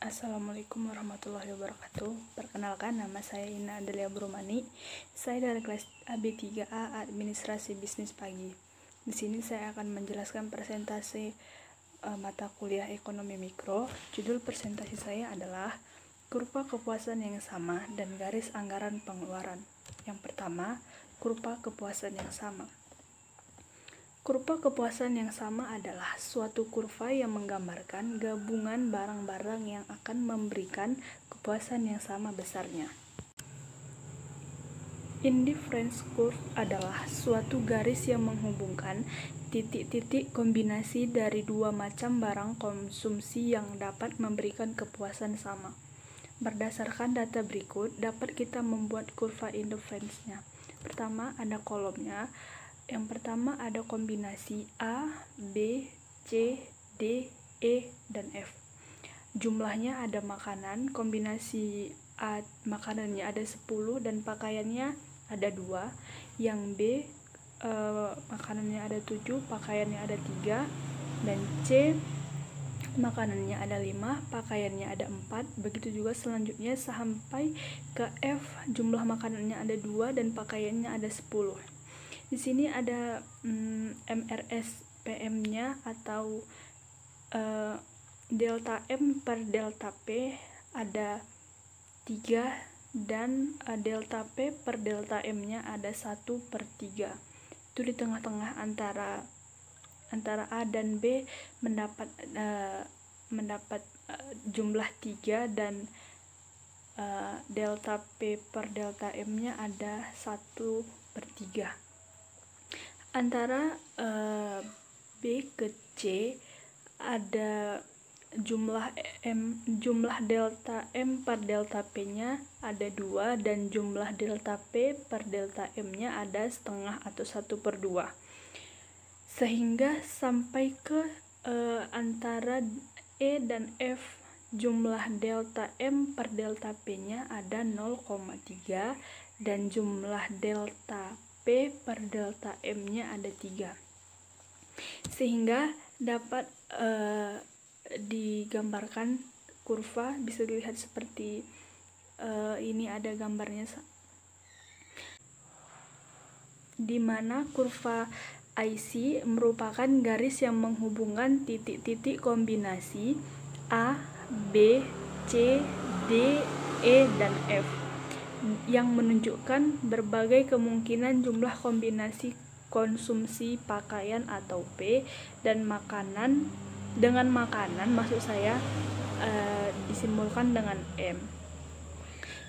Assalamualaikum warahmatullahi wabarakatuh. Perkenalkan, nama saya Ina Adelia Brumani. Saya dari kelas AB3A Administrasi Bisnis Pagi. Di sini saya akan menjelaskan presentasi mata kuliah Ekonomi Mikro. Judul presentasi saya adalah kurva kepuasan yang sama dan garis anggaran pengeluaran. Yang pertama, kurva kepuasan yang sama. Kurva kepuasan yang sama adalah suatu kurva yang menggambarkan gabungan barang-barang yang akan memberikan kepuasan yang sama besarnya. Indifference curve adalah suatu garis yang menghubungkan titik-titik kombinasi dari dua macam barang konsumsi yang dapat memberikan kepuasan sama. Berdasarkan data berikut, dapat kita membuat kurva indifference-nya. Pertama, ada kolomnya. Yang pertama ada kombinasi A, B, C, D, E, dan F. Jumlahnya ada makanan, kombinasi A makanannya ada 10 dan pakaiannya ada 2. Yang B makanannya ada 7, pakaiannya ada 3. Dan C makanannya ada 5, pakaiannya ada 4. Begitu juga selanjutnya sampai ke F, jumlah makanannya ada 2 dan pakaiannya ada 10. Di sini ada MRS PM-nya atau delta M per delta P ada 3 dan delta P per delta M-nya ada 1/3. Itu di tengah-tengah antara A dan B mendapat jumlah 3 dan delta P per delta M-nya ada 1/3. Antara B ke C ada jumlah delta M per delta P-nya ada 2 dan jumlah delta P per delta M-nya ada setengah atau 1/2. Sehingga sampai ke antara E dan F, jumlah delta M per delta P-nya ada 0,3 dan jumlah delta P per delta M-nya ada 3. Sehingga dapat digambarkan kurva, bisa dilihat seperti ini ada gambarnya, di mana kurva IC merupakan garis yang menghubungkan titik-titik kombinasi A, B, C, D, E, dan F yang menunjukkan berbagai kemungkinan jumlah kombinasi konsumsi pakaian atau P dan makanan. Dengan makanan maksud saya disimbolkan dengan M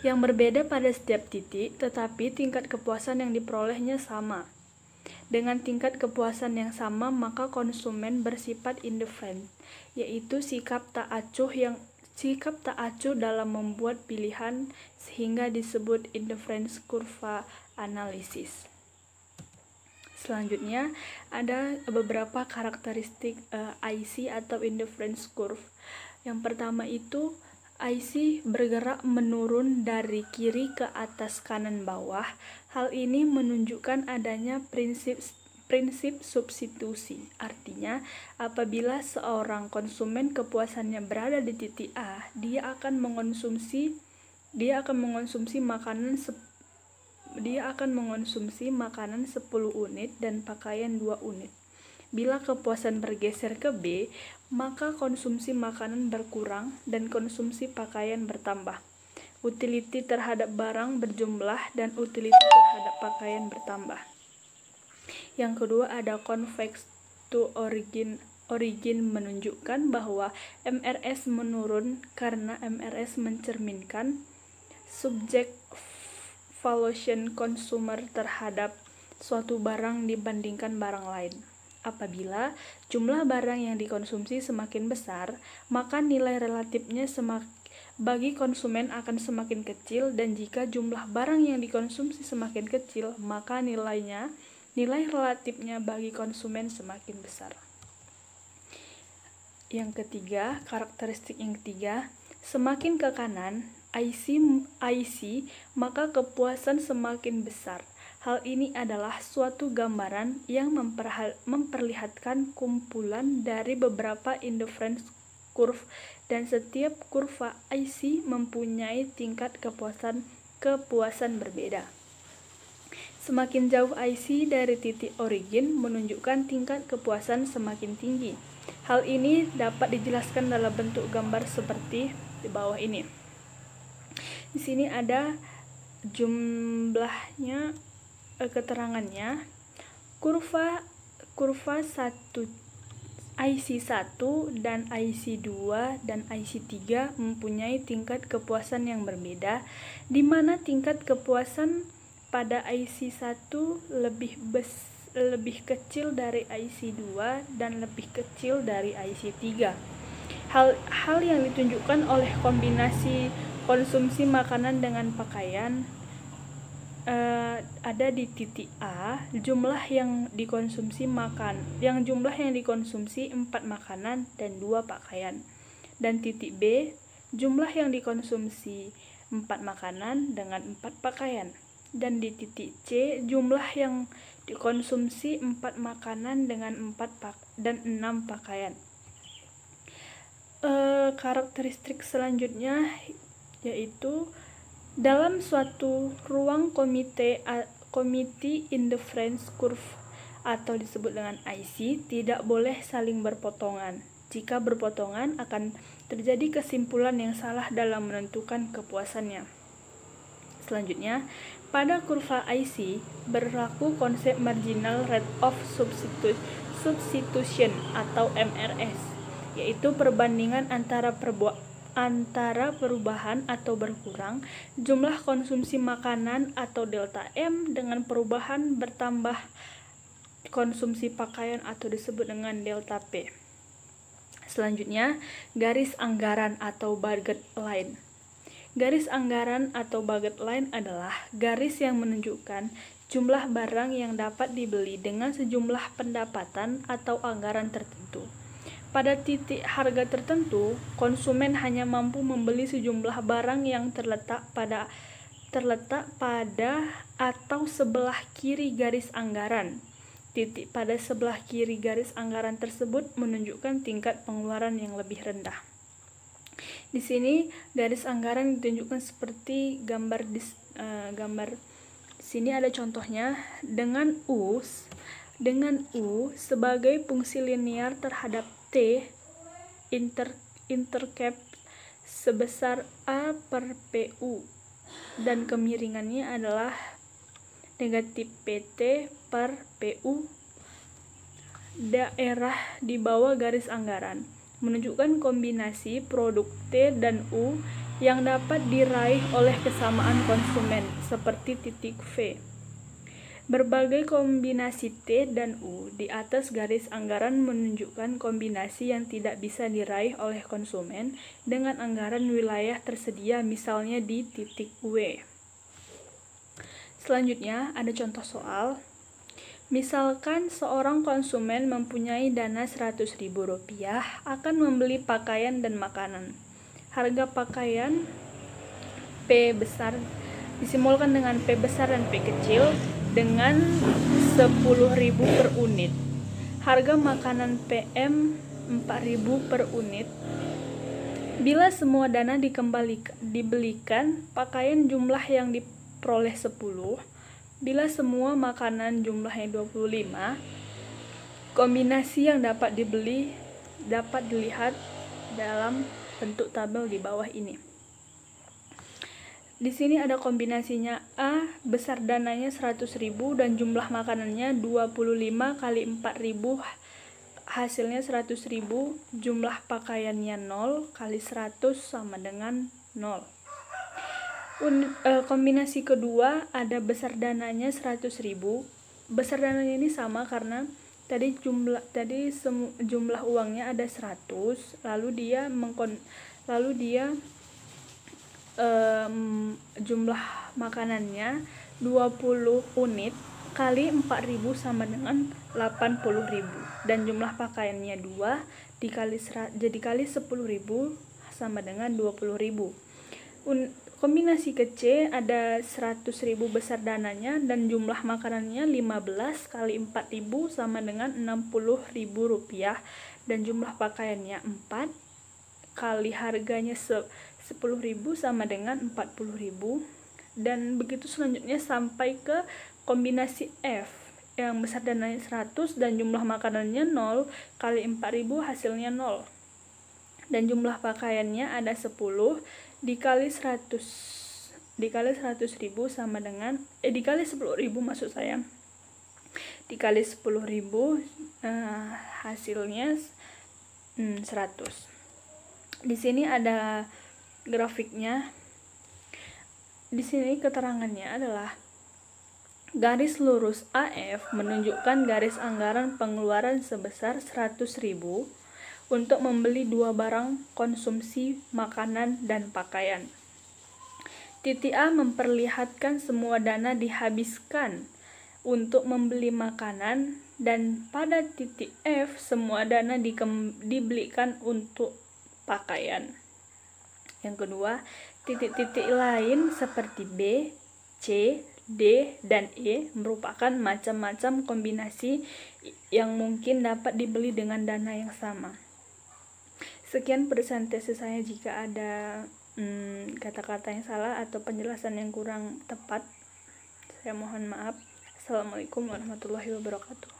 yang berbeda pada setiap titik, tetapi tingkat kepuasan yang diperolehnya sama. Dengan tingkat kepuasan yang sama, maka konsumen bersifat indifferent, yaitu sikap tak acuh dalam membuat pilihan, sehingga disebut indifference kurva analisis. Selanjutnya ada beberapa karakteristik IC atau indifference curve. Yang pertama itu IC bergerak menurun dari kiri ke atas kanan bawah. Hal ini menunjukkan adanya prinsip substitusi. Artinya, apabila seorang konsumen kepuasannya berada di titik A, dia akan mengonsumsi makanan 10 unit dan pakaian 2 unit. Bila kepuasan bergeser ke B, maka konsumsi makanan berkurang dan konsumsi pakaian bertambah. Utility terhadap barang berjumlah dan utility terhadap pakaian bertambah. Yang kedua ada convex to origin menunjukkan bahwa MRS menurun karena MRS mencerminkan subject valuation consumer terhadap suatu barang dibandingkan barang lain. Apabila jumlah barang yang dikonsumsi semakin besar, maka nilai relatifnya bagi konsumen akan semakin kecil, dan jika jumlah barang yang dikonsumsi semakin kecil, maka nilai relatifnya bagi konsumen semakin besar. Yang ketiga, karakteristik yang ketiga, semakin ke kanan IC, maka kepuasan semakin besar. Hal ini adalah suatu gambaran yang memperlihatkan kumpulan dari beberapa indifference curve, dan setiap kurva IC mempunyai tingkat kepuasan berbeda. Semakin jauh IC dari titik origin menunjukkan tingkat kepuasan semakin tinggi. Hal ini dapat dijelaskan dalam bentuk gambar seperti di bawah ini. Di sini ada jumlahnya, keterangannya. Kurva 1 IC1 dan IC2 dan IC3 mempunyai tingkat kepuasan yang berbeda, di mana tingkat kepuasan pada IC1 lebih kecil dari IC2 dan lebih kecil dari IC3. Hal yang ditunjukkan oleh kombinasi konsumsi makanan dengan pakaian ada di titik A, jumlah yang dikonsumsi 4 makanan dan 2 pakaian. Dan titik B, jumlah yang dikonsumsi 4 makanan dengan 4 pakaian. Dan di titik C, jumlah yang dikonsumsi 4 makanan dengan 6 pakaian. Karakteristik selanjutnya yaitu dalam suatu ruang committee indifference curve atau disebut dengan IC tidak boleh saling berpotongan. Jika berpotongan akan terjadi kesimpulan yang salah dalam menentukan kepuasannya. Selanjutnya, pada kurva IC berlaku konsep marginal rate of substitution atau MRS, yaitu perbandingan antara perubahan atau berkurang jumlah konsumsi makanan atau delta M dengan perubahan bertambah konsumsi pakaian atau disebut dengan delta P. Selanjutnya, garis anggaran atau budget line. Garis anggaran atau budget line adalah garis yang menunjukkan jumlah barang yang dapat dibeli dengan sejumlah pendapatan atau anggaran tertentu. Pada titik harga tertentu, konsumen hanya mampu membeli sejumlah barang yang terletak pada atau sebelah kiri garis anggaran. Titik pada sebelah kiri garis anggaran tersebut menunjukkan tingkat pengeluaran yang lebih rendah. Di sini garis anggaran ditunjukkan seperti gambar di sini ada contohnya dengan U sebagai fungsi linear terhadap T intercap sebesar A per PU dan kemiringannya adalah negatif PT per PU. Daerah di bawah garis anggaran menunjukkan kombinasi produk T dan U yang dapat diraih oleh kesamaan konsumen seperti titik V. Berbagai kombinasi T dan U di atas garis anggaran menunjukkan kombinasi yang tidak bisa diraih oleh konsumen dengan anggaran wilayah tersedia, misalnya di titik W. Selanjutnya ada contoh soal. Misalkan seorang konsumen mempunyai dana Rp100.000 akan membeli pakaian dan makanan. Harga pakaian P besar disimbolkan dengan P besar dan P kecil dengan Rp10.000 per unit. Harga makanan PM Rp4.000 per unit. Bila semua dana dibelikan, pakaian jumlah yang diperoleh 10. Bila semua makanan jumlahnya 25, kombinasi yang dapat dibeli dapat dilihat dalam bentuk tabel di bawah ini. Di sini ada kombinasinya A, besar dananya 100.000 dan jumlah makanannya 25 kali 4.000, hasilnya 100.000, jumlah pakaiannya 0 kali 100 sama dengan 0. Kombinasi kedua ada besar dananya 100.000. Besar dananya ini sama karena tadi jumlah uangnya ada 100, lalu dia jumlah makanannya 20 unit kali 4.000 sama dengan 80.000 dan jumlah pakaiannya 2 jadi kali 10.000 sama dengan 20.000. Kombinasi ke C ada 100.000 besar dananya dan jumlah makanannya 15 kali 4.000 sama dengan Rp60.000 dan jumlah pakaiannya 4 kali harganya 10.000 sama dengan 40.000, dan begitu selanjutnya sampai ke kombinasi F yang besar dananya 100 dan jumlah makanannya 0 kali 4.000 hasilnya 0, dan jumlah pakaiannya ada 10 dikali 100.000 sama dengan dikali 10.000 maksud saya, dikali 10.000 hasilnya 100. Di sini ada grafiknya. Di sini keterangannya adalah garis lurus AF menunjukkan garis anggaran pengeluaran sebesar 100.000 untuk membeli 2 barang konsumsi makanan dan pakaian. Titik A memperlihatkan semua dana dihabiskan untuk membeli makanan, dan pada titik F semua dana dibelikan untuk pakaian. Yang kedua, titik-titik lain seperti B, C, D, dan E merupakan macam-macam kombinasi yang mungkin dapat dibeli dengan dana yang sama. Sekian presentasi saya. Jika ada kata-kata yang salah atau penjelasan yang kurang tepat, saya mohon maaf. Assalamualaikum warahmatullahi wabarakatuh.